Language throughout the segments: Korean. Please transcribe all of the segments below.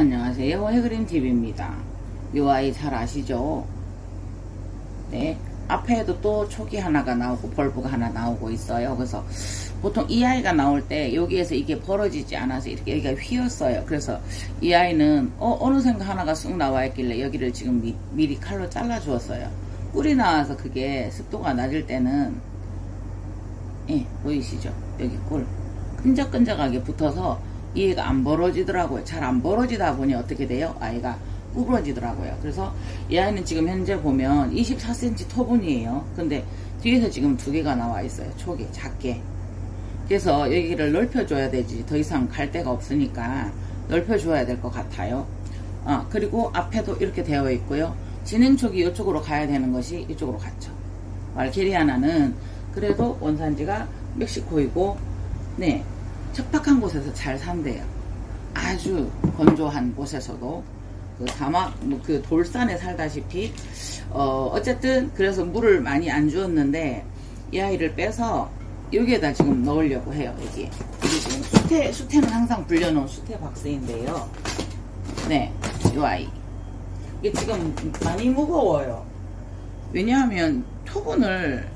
안녕하세요. 해그림TV입니다. 요 아이 잘 아시죠? 네. 앞에도 또 촉이 하나가 나오고 벌브가 하나 나오고 있어요. 그래서 보통 이 아이가 나올 때 여기에서 이게 벌어지지 않아서 이렇게 여기가 휘었어요. 그래서 이 아이는 어느샌가 하나가 쑥 나와 있길래 여기를 지금 미리 칼로 잘라 주었어요. 꿀이 나와서 그게 습도가 낮을 때는 보이시죠? 여기 꿀 끈적끈적하게 붙어서 이 애가 안 벌어지더라고요. 잘 안 벌어지다 보니 어떻게 돼요? 아이가 구부러지더라고요. 그래서 이 아이는 지금 현재 보면 24cm 토분이에요. 근데 뒤에서 지금 두 개가 나와 있어요. 촉이 작게. 그래서 여기를 넓혀줘야 되지. 더 이상 갈 데가 없으니까 넓혀줘야 될 것 같아요. 그리고 앞에도 이렇게 되어 있고요. 진행촉이 이쪽으로 가야 되는 것이 이쪽으로 갔죠. 말케리아나는 그래도 원산지가 멕시코이고, 네, 척박한 곳에서 잘 산대요. 아주 건조한 곳에서도 그 사막, 그 돌산에 살다시피 어쨌든 그래서 물을 많이 안 주었는데 이 아이를 빼서 여기에다 지금 넣으려고 해요. 여기 지금 수태는 항상 불려놓은 수태 박스인데요. 네, 이 아이 이게 지금 많이 무거워요. 왜냐하면 토분을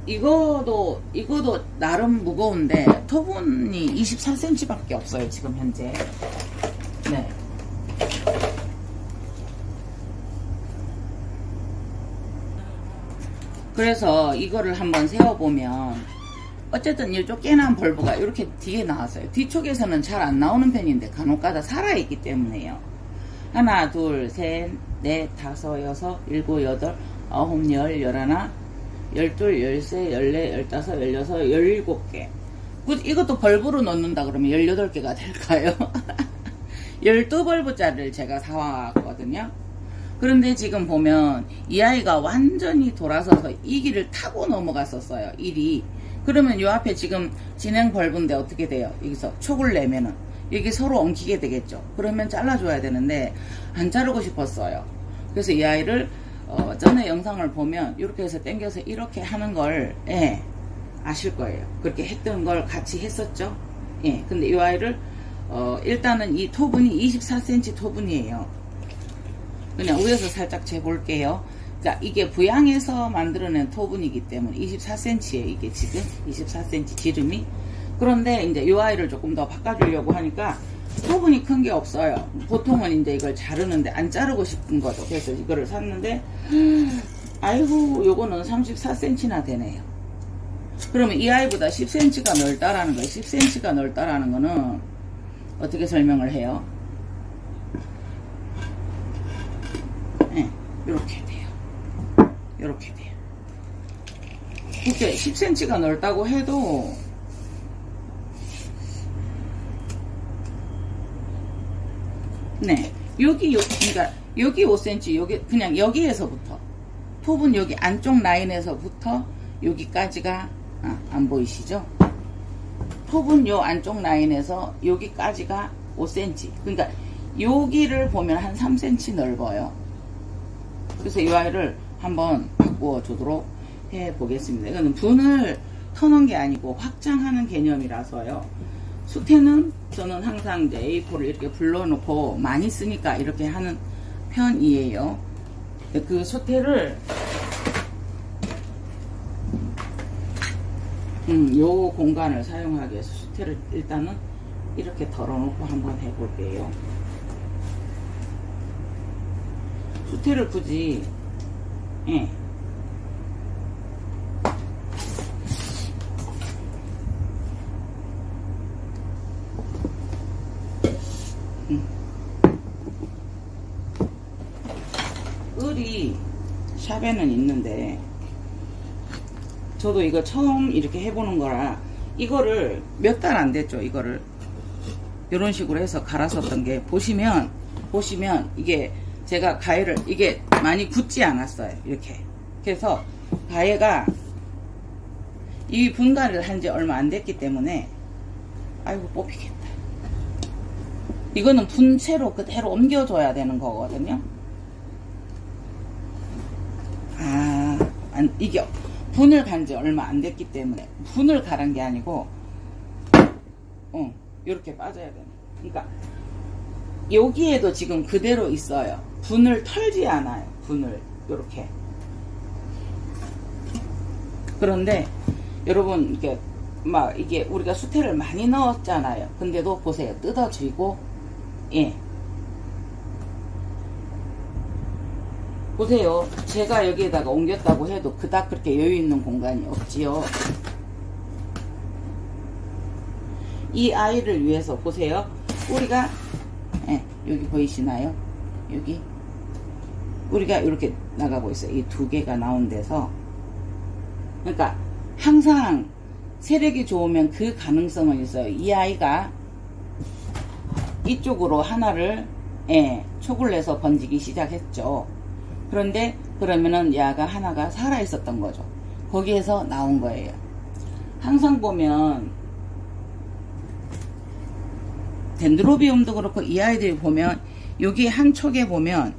이거도 나름 무거운데 토분이 24cm 밖에 없어요. 지금 현재. 네. 그래서 이거를 한번 세워보면 어쨌든 이쪽 깨난 벌브가 이렇게 뒤에 나왔어요. 뒤쪽에서는 잘 안 나오는 편인데 간혹가다 살아있기 때문에요. 하나, 둘, 셋, 넷, 다섯, 여섯, 일곱, 여덟, 아홉, 열, 열하나, 열둘, 열세, 열네, 열다섯, 열여섯, 열일곱 개. 이것도 벌브로 넣는다 그러면 18개가 될까요? 12벌브짜리를 제가 사왔거든요. 그런데 지금 보면 이 아이가 완전히 돌아서서 이 길을 타고 넘어갔었어요. 1이. 그러면 요 앞에 지금 진행 벌브인데 어떻게 돼요? 여기서 촉을 내면은 여기 서로 엉키게 되겠죠. 그러면 잘라줘야 되는데 안 자르고 싶었어요. 그래서 이 아이를 전에 영상을 보면 이렇게 해서 당겨서 이렇게 하는 걸 아실 거예요. 그렇게 했던 걸 같이 했었죠. 근데 이 아이를 일단은 이 토분이 24cm 토분이에요. 그냥 위에서 살짝 재볼게요. 그러니까 이게 부양해서 만들어낸 토분이기 때문에 24cm에 이게 지금 24cm 지름이. 그런데 이제 이 아이를 조금 더 바꿔주려고 하니까 토분이 큰 게 없어요. 보통은 이제 이걸 자르는데 안 자르고 싶은 거죠. 그래서 이거를 샀는데 아이고 요거는 34cm나 되네요. 그러면 이 아이보다 10cm가 넓다라는 거예요. 10cm가 넓다라는 거는 어떻게 설명을 해요? 이렇게 돼요. 이렇게 돼요. 이렇게 10cm가 넓다고 해도 그러니까 여기 5cm, 여기 그냥 여기에서부터 톱은 여기 안쪽 라인에서부터 여기까지가 안 보이시죠? 톱은 요 안쪽 라인에서 여기까지가 5cm. 그러니까 여기를 보면 한 3cm 넓어요. 그래서 이 아이를 한번 바꾸어 주도록 해 보겠습니다. 이거는 분을 터는 게 아니고 확장하는 개념이라서요. 수태는 저는 항상 이제 A4를 이렇게 불러놓고 많이 쓰니까 이렇게 하는 편이에요. 그 수태를 요 공간을 사용하기 위해서 수태를 일단은 이렇게 덜어놓고 한번 해볼게요. 수태를 굳이 을이 샵에는 있는데 저도 이거 처음 이렇게 해보는 거라 이거를 몇 달 안 됐죠. 이거를 이런 식으로 해서 갈았었던 게 보시면 이게 제가 가해를 이게 많이 굳지 않았어요. 이렇게 그래서 가해가 이 분갈이를 한 지 얼마 안 됐기 때문에 아이고 뽑히겠다. 이거는 분채로 그대로 옮겨줘야 되는 거거든요. 이게 분을 간 지 얼마 안 됐기 때문에 분을 가란 게 아니고 이렇게 빠져야 되는. 그러니까 여기에도 지금 그대로 있어요. 분을 털지 않아요. 분을 이렇게. 그런데 여러분 이게 막 이게 우리가 수태를 많이 넣었잖아요. 근데도 보세요. 뜯어지고 예. 보세요. 제가 여기에다가 옮겼다고 해도 그닥 그렇게 여유 있는 공간이 없지요. 이 아이를 위해서 보세요. 우리가 예, 여기 보이시나요? 여기 우리가 이렇게 나가고 있어요. 이 두 개가 나온 데서. 그러니까 항상 세력이 좋으면 그 가능성은 있어요. 이 아이가 이쪽으로 하나를 예, 촉을 내서 번지기 시작했죠. 그런데 그러면은 야가 하나가 살아 있었던 거죠. 거기에서 나온 거예요. 항상 보면 덴드로비움도 그렇고 이 아이들이 보면 여기 한 촉에 보면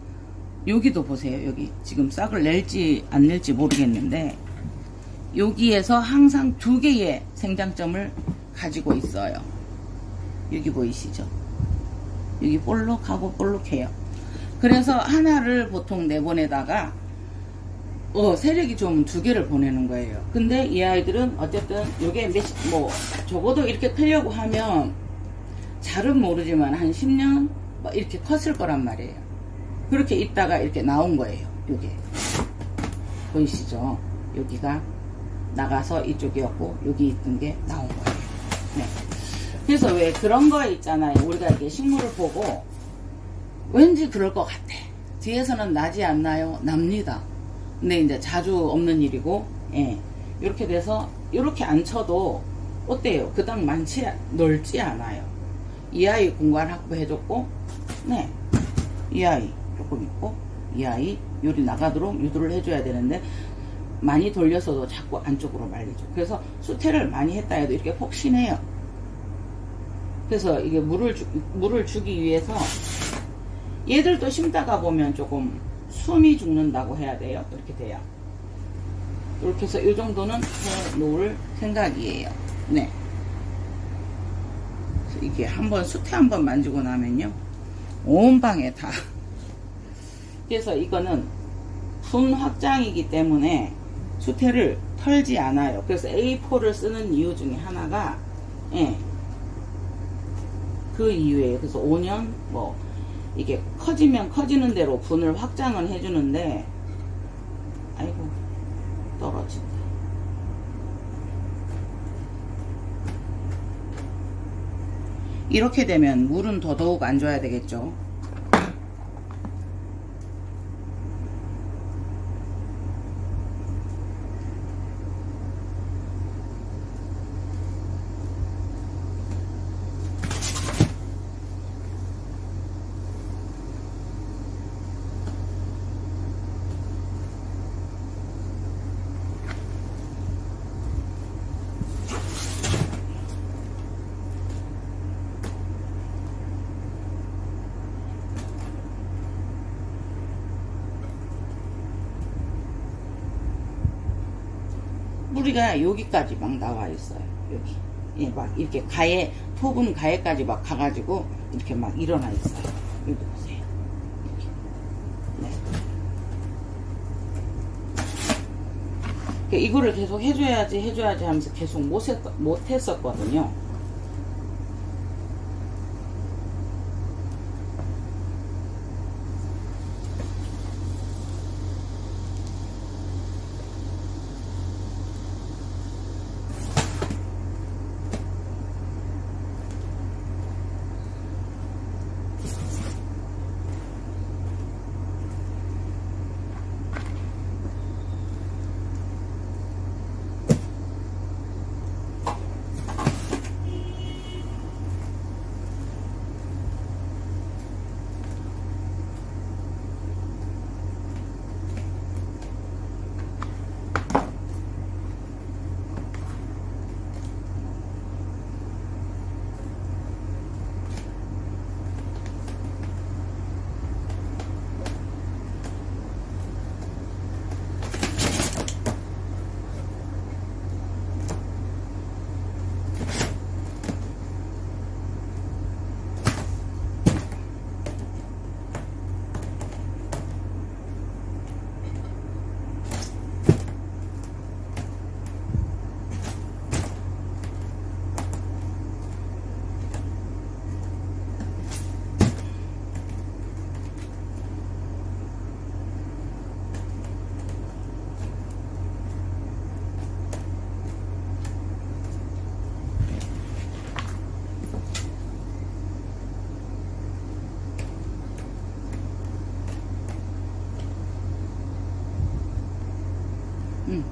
여기도 보세요. 여기 지금 싹을 낼지 안 낼지 모르겠는데 여기에서 항상 두 개의 생장점을 가지고 있어요. 여기 보이시죠? 여기 볼록하고 볼록해요. 그래서 하나를 보통 내보내다가 세력이 좋으면 두 개를 보내는 거예요. 근데 이 아이들은 어쨌든 요게 뭐 적어도 이렇게 크려고 하면 잘은 모르지만 한 10년 이렇게 컸을 거란 말이에요. 그렇게 있다가 이렇게 나온 거예요. 요게 보이시죠? 여기가 나가서 이쪽이었고 여기 있던 게 나온 거예요. 네. 그래서 왜 그런 거 있잖아요. 우리가 이렇게 식물을 보고 왠지 그럴 것 같아. 뒤에서는 나지 않나요? 납니다. 근데 이제 자주 없는 일이고, 예. 이렇게 돼서, 이렇게 안 쳐도, 어때요? 그닥 넓지 않아요. 이 아이 공간 확보해줬고, 네. 이 아이 조금 있고, 이 아이 요리 나가도록 유도를 해줘야 되는데, 많이 돌려서도 자꾸 안쪽으로 말리죠. 그래서 수태를 많이 했다 해도 이렇게 폭신해요. 그래서 이게 물을 주기 위해서, 얘들도 심다가 보면 조금 숨이 죽는다고 해야 돼요. 이렇게 돼요. 이렇게 해서 이 정도는 해 놓을 생각이에요. 네. 이게 한번 수태 한번 만지고 나면요. 온 방에 다. 그래서 이거는 분 확장이기 때문에 수태를 털지 않아요. 그래서 A4를 쓰는 이유 중에 하나가, 예. 그 이유예요. 그래서 5년, 이게 커지면 커지는 대로 분을 확장을 해주는데, 아이고, 떨어진다. 이렇게 되면 물은 더더욱 안 줘야 되겠죠. 뿌리가 여기까지 막 나와 있어요. 여기. 예, 막 이렇게 가해, 토분 가해까지 막 가가지고 이렇게 막 일어나 있어요. 여기 보세요. 이렇게. 네. 이거를 계속 해줘야지 하면서 계속 못 했었거든요.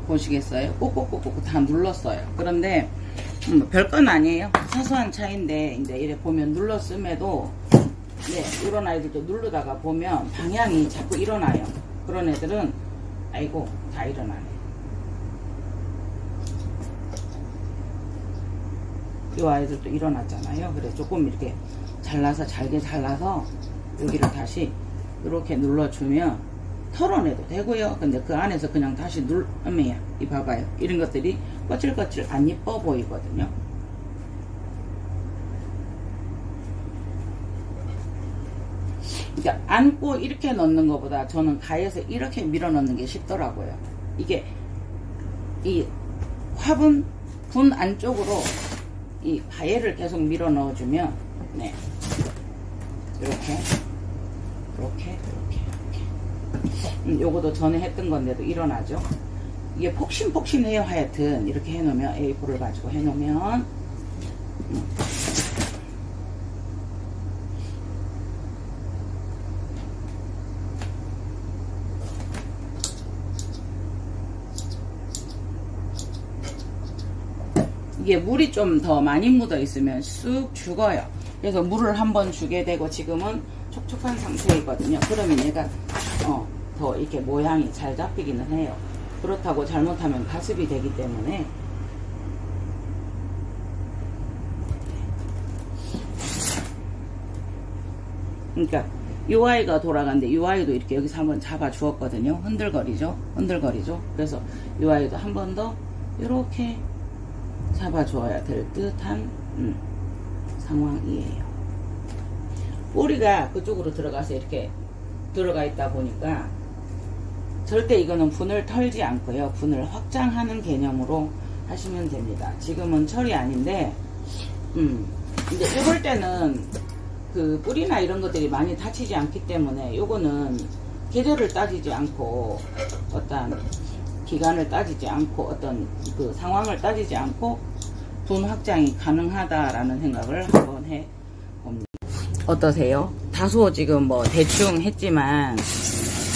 보시겠어요? 꼭꼭꼭꼭 다 눌렀어요. 그런데 별건 아니에요. 사소한 차이인데 이제 이래 보면 눌렀음에도 네, 이런 아이들도 누르다가 보면 방향이 자꾸 일어나요. 그런 애들은 아이고 다 일어나네. 이 아이들도 일어났잖아요. 그래 조금 이렇게 잘라서 잘게 잘라서 여기를 다시 이렇게 눌러주면 털어내도 되고요. 근데 그 안에서 그냥 다시 누르면 이 봐봐요. 이런 것들이 거칠거칠 안 이뻐 보이거든요. 그러니까 안고 이렇게 넣는 것보다 저는 가에서 이렇게 밀어 넣는 게 쉽더라고요. 이게 이 화분 분 안쪽으로 이 가해를 계속 밀어 넣어주면 네 이렇게 요거도 전에 했던 건데도 일어나죠. 이게 폭신폭신해요. 하여튼 이렇게 해놓으면 A4를 가지고 해놓으면 이게 물이 좀 더 많이 묻어 있으면 쑥 죽어요. 그래서 물을 한번 주게 되고 지금은 촉촉한 상태이거든요. 그러면 얘가 더 이렇게 모양이 잘 잡히기는 해요. 그렇다고 잘못하면 가습이 되기 때문에 그러니까 이 아이가 돌아가는데 이 아이도 이렇게 여기서 한번 잡아 주었거든요. 흔들거리죠. 그래서 이 아이도 한 번 더 이렇게 잡아 줘야 될 듯한 상황이에요. 뿌리가 그쪽으로 들어가서 이렇게 들어가 있다 보니까 절대 이거는 분을 털지 않고요. 분을 확장하는 개념으로 하시면 됩니다. 지금은 철이 아닌데 이제 이럴 때는 그 뿌리나 이런 것들이 많이 다치지 않기 때문에 요거는 계절을 따지지 않고 어떤 기간을 따지지 않고 어떤 그 상황을 따지지 않고 분 확장이 가능하다라는 생각을 한번 해 봅니다. 어떠세요? 다소 지금 뭐 대충 했지만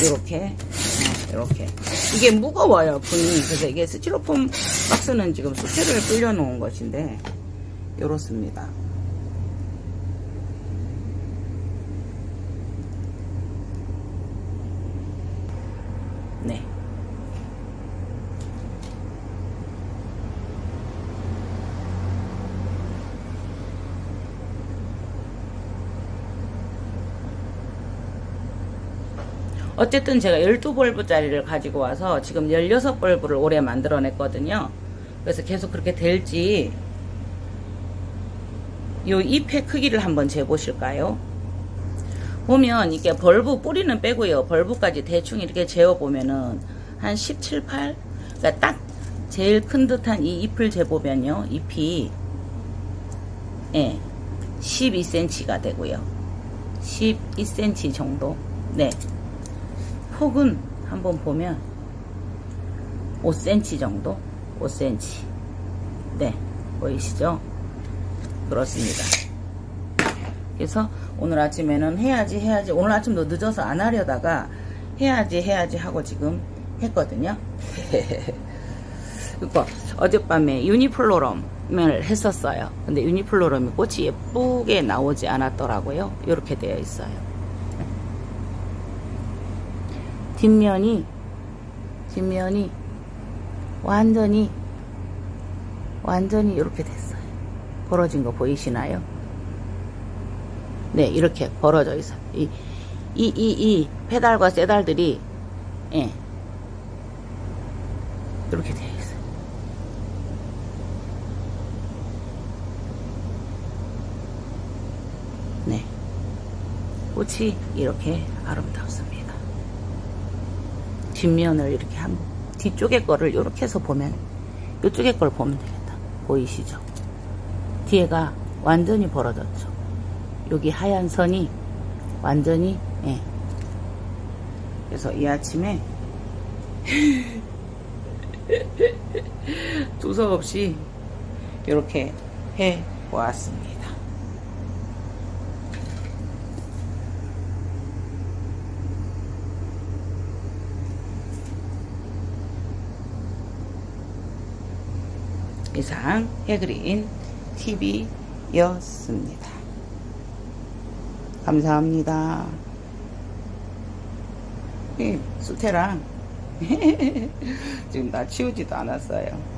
이렇게 이게 무거워요 분이. 그래서 이게 스티로폼 박스는 지금 수채를 불려 놓은 것인데 이렇습니다. 네. 어쨌든 제가 12벌브짜리를 가지고 와서 지금 16벌브를 올해 만들어냈거든요. 그래서 계속 그렇게 될지 요 잎의 크기를 한번 재보실까요? 보면 이게 벌브 뿌리는 빼고요. 벌브까지 대충 이렇게 재어보면은 한 17, 8? 그러니까 딱 제일 큰 듯한 이 잎을 재보면요. 잎이 12cm가 되고요. 12cm 정도. 네. 폭은 한번 보면 5cm 정도? 5cm. 네. 보이시죠? 그렇습니다. 그래서 오늘 아침에는 해야지 오늘 아침도 늦어서 안 하려다가 해야지 하고 지금 했거든요. 그리고 어젯밤에 유니플로럼을 했었어요. 근데 유니플로럼이 꽃이 예쁘게 나오지 않았더라고요. 이렇게 되어 있어요. 뒷면이 완전히 이렇게 됐어요. 벌어진 거 보이시나요? 네, 이렇게 벌어져 있어요. 이 페달과 세달들이 이렇게 되어 있어요. 네, 꽃이 이렇게 아름답습니다. 뒷면을 이렇게 한번 뒤쪽에 거를 이렇게 해서 보면 이쪽에 걸 보면 되겠다. 보이시죠? 뒤에가 완전히 벌어졌죠. 여기 하얀 선이 완전히 그래서 이 아침에 두서없이 이렇게 해 보았습니다. 이상 해그린 TV였습니다. 감사합니다. 수태랑 지금 다 치우지도 않았어요.